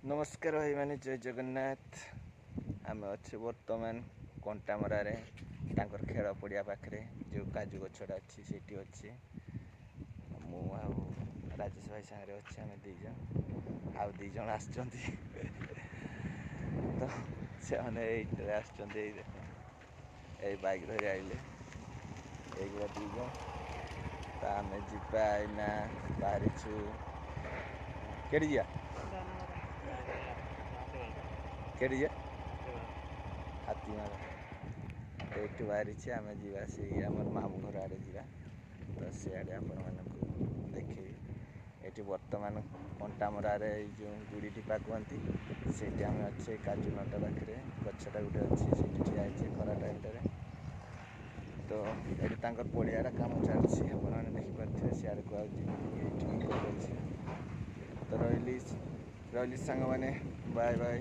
नमस्कार भाई मैंने जय जगन्नाथ आम अच्छे बर्तमान कंटामरारे तांकर खेल पड़िया पाखे जो काजू गछटा अच्छी सेठी अच्छी मु राजेश भाई सागर अच्छे आम दीज आउ दीज आसुँच तो से आसुँच बाइक धरी आइले ये दीज तो आम जाना बाहरी केड़ी जा केड़ी जा हाथीमार तो ये बाहरी आम जा से आम मामू घर आड़े जा तो सियाड़े आपण देखी ये बर्तमान कंटामरारे जो गुड़ी टीपा कहती से आम अच्छे काजू नटा पाखे गछटा गोटे अच्छी से ठिया खरा टाइम तो ये पड़िया काम चलती आपने देखिपे सियाड़े को तो रही सांग मैंने बाय बाय।